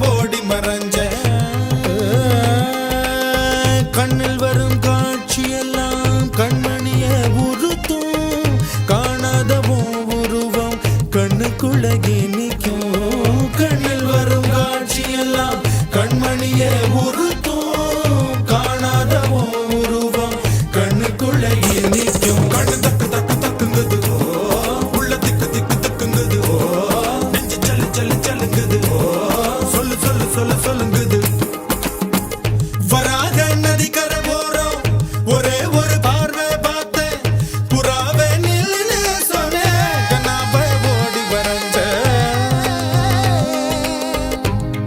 ஓடி மறைஞ்ச கண்ணில் வரும் காட்சியெல்லாம் கண்மணிய உறுத்தும் காணாதவோ உருவம் கண்ணுக்குள்ளகி நிற்கும் கண்ணில் வரும் காட்சியெல்லாம் கண்மணிய உறுத்தும் காணாதவோ உருவம் கண்ணுக்குள்ளகி நிற்கும் கண்ணு தக்கு தக்கு தக்குங்குது உள்ள திக்கு திக்கு தக்குங்குது நெஞ்சு சல்லு சல்லு சல்லுங்குது சொல்லு சொல்லு சொல்ல சொல்லுங்குது